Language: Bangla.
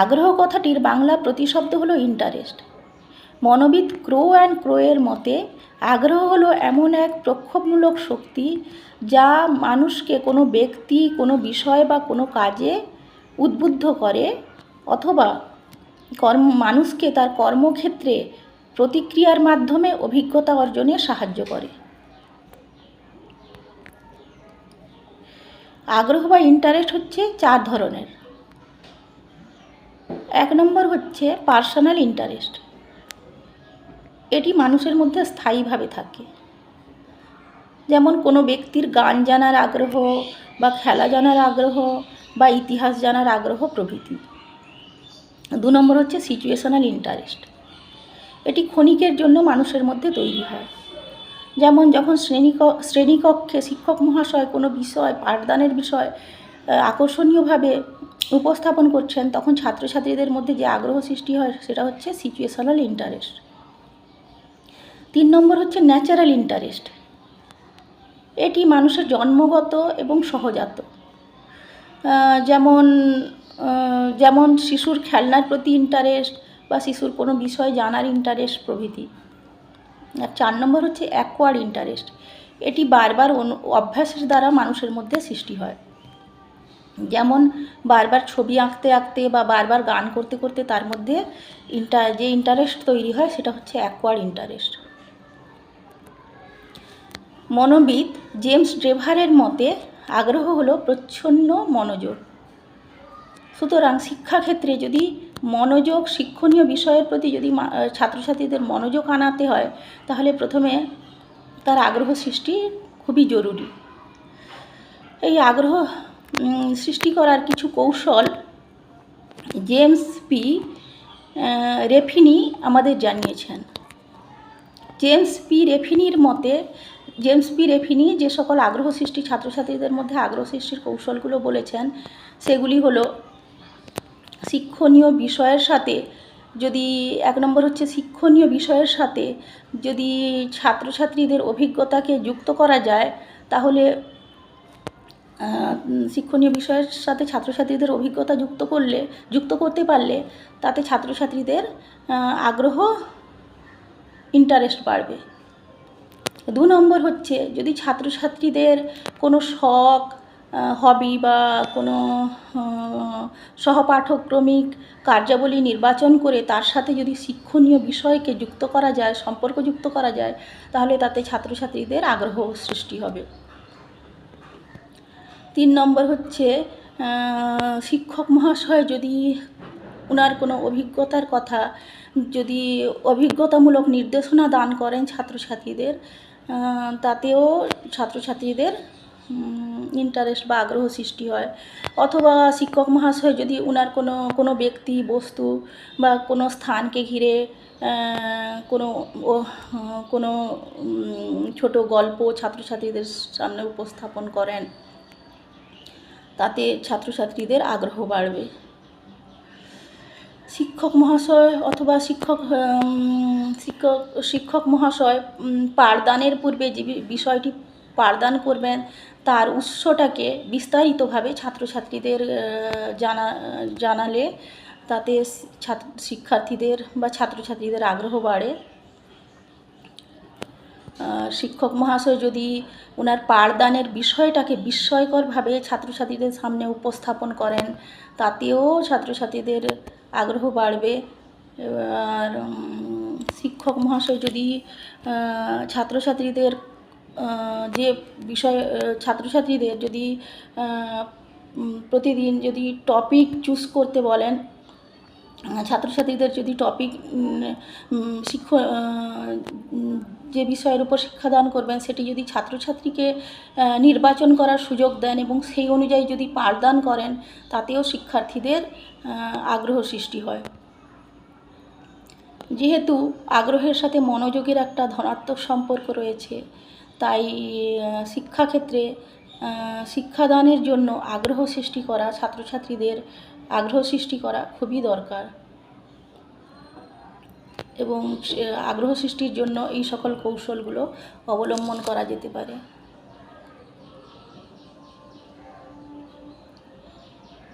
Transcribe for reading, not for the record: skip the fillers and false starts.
আগ্রহ কথাটির বাংলা প্রতিশব্দ হলো ইন্টারেস্ট। মনোবিদ ক্রোয়ের মতে আগ্রহ হলো এমন এক প্রক্ষোভমূলক শক্তি যা মানুষকে কোনো ব্যক্তি, কোনো বিষয় বা কোনো কাজে উদ্বুদ্ধ করে অথবা মানুষকে তার কর্মক্ষেত্রে প্রতিক্রিয়ার মাধ্যমে অভিজ্ঞতা অর্জনে সাহায্য করে। আগ্রহ বা ইন্টারেস্ট হচ্ছে 4 ধরনের। 1 নম্বর হচ্ছে পার্সোনাল ইন্টারেস্ট। এটি মানুষের মধ্যে স্থায়ীভাবে থাকে, যেমন কোনো ব্যক্তির গান জানার আগ্রহ বা খেলা জানার আগ্রহ বা ইতিহাস জানার আগ্রহ প্রভৃতি। 2 নম্বর হচ্ছে সিচুয়েশনাল ইন্টারেস্ট। এটি ক্ষণিকের জন্য মানুষের মধ্যে তৈরি হয়, যেমন যখন শ্রেণীকক্ষে শিক্ষক মহাশয় কোনো বিষয় পাঠদানের বিষয় আকর্ষণীয়ভাবে উপস্থাপন করছেন, তখন ছাত্রছাত্রীদের মধ্যে যে আগ্রহ সৃষ্টি হয় সেটা হচ্ছে সিচুয়েশনাল ইন্টারেস্ট। 3 নম্বর হচ্ছে ন্যাচারাল ইন্টারেস্ট। এটি মানুষের জন্মগত এবং সহজাত, যেমন শিশুর খেলনার প্রতি ইন্টারেস্ট বা শিশুর কোনো বিষয় জানার ইন্টারেস্ট প্রভৃতি। আর 4 নম্বর হচ্ছে অ্যাকোয়ার্ড ইন্টারেস্ট। এটি বারবার অভ্যাসের দ্বারা মানুষের মধ্যে সৃষ্টি হয়, যেমন বারবার ছবি আঁকতে আঁকতে বা বারবার গান করতে করতে তার মধ্যে যে ইন্টারেস্ট তৈরি হয় সেটা হচ্ছে অ্যাকোয়ার্ড ইন্টারেস্ট। মনোবিদ জেমস ড্রেভারের মতে আগ্রহ হলো প্রচ্ছন্ন মনোযোগ। সুতরাং শিক্ষাক্ষেত্রে যদি মনোযোগ, শিক্ষণীয় বিষয়ের প্রতি যদি ছাত্রছাত্রীদের মনোযোগ আনাতে হয়, তাহলে প্রথমে তার আগ্রহ সৃষ্টি খুবই জরুরি। এই আগ্রহ সৃষ্টি করার কিছু কৌশল জেমস পি রেফিনি আমাদের জানিয়েছেন। জেমস পি রেফিনি যে সকল আগ্রহ সৃষ্টি ছাত্রছাত্রীদের মধ্যে আগ্রহ সৃষ্টির কৌশলগুলো বলেছেন, সেগুলি হলো শিক্ষণীয় বিষয়ের সাথে যদি 1 নম্বর হচ্ছে শিক্ষণীয় বিষয়ের সাথে যদি ছাত্রছাত্রীদের অভিজ্ঞতাকে যুক্ত করা যায়, তাহলে শিক্ষণীয় বিষয়ের সাথে ছাত্রছাত্রীদের অভিজ্ঞতা যুক্ত করতে পারলে তাতে ছাত্রছাত্রীদের আগ্রহ ইন্টারেস্ট বাড়বে। 2 নম্বর হচ্ছে যদি ছাত্রছাত্রীদের কোনো শখ, হবি বা কোনো সহপাঠক্রমিক কার্যাবলী নির্বাচন করে তার সাথে যদি শিক্ষণীয় বিষয়কে সম্পর্কযুক্ত করা যায়, তাহলে তাতে ছাত্রছাত্রীদের আগ্রহ সৃষ্টি হবে। 3 নম্বর হচ্ছে শিক্ষক মহাশয় যদি ওনার কোনো অভিজ্ঞতার কথা যদি অভিজ্ঞতামূলক নির্দেশনা দান করেন ছাত্রছাত্রীদের, তাতেও ছাত্রছাত্রীদের ইন্টারেস্ট বা আগ্রহ সৃষ্টি হয়। অথবা শিক্ষক মহাশয় যদি ওনার কোনো ব্যক্তি, বস্তু বা কোনো স্থানকে ঘিরে কোনো ছোট গল্প ছাত্রছাত্রীদের সামনে উপস্থাপন করেন, তাতে ছাত্রছাত্রীদের আগ্রহ বাড়বে। শিক্ষক মহাশয় অথবা শিক্ষক মহাশয় পাঠদানের পূর্বে যে বিষয়টি পাঠদান করবেন তার উৎসটাকে বিস্তারিতভাবে ছাত্রছাত্রীদের জানালে তাতে শিক্ষার্থীদের বা ছাত্রছাত্রীদের আগ্রহ বাড়ে। শিক্ষক মহাশয় যদি ওনার পাঠদানের বিষয়টাকে বিস্ময়করভাবে ছাত্রছাত্রীদের সামনে উপস্থাপন করেন, তাতেও ছাত্রছাত্রীদের আগ্রহ বাড়বে। আর শিক্ষক মহাশয় যদি ছাত্রছাত্রীদের যদি প্রতিদিন যদি টপিক চুজ করতে বলেন, ছাত্রছাত্রীদের যদি টপিক যে বিষয়ের উপর শিক্ষাদান করবেন সেটি যদি ছাত্রছাত্রীকে নির্বাচন করার সুযোগ দেন এবং সেই অনুযায়ী যদি পাঠদান করেন, তাতেও শিক্ষার্থীদের আগ্রহ সৃষ্টি হয়। যেহেতু আগ্রহের সাথে মনোযোগের একটা ধনাত্মক সম্পর্ক রয়েছে, তাই শিক্ষাক্ষেত্রে শিক্ষাদানের জন্য ছাত্রছাত্রীদের আগ্রহ সৃষ্টি করা খুবই দরকার এবং আগ্রহ সৃষ্টির জন্য এই সকল কৌশলগুলো অবলম্বন করা যেতে পারে।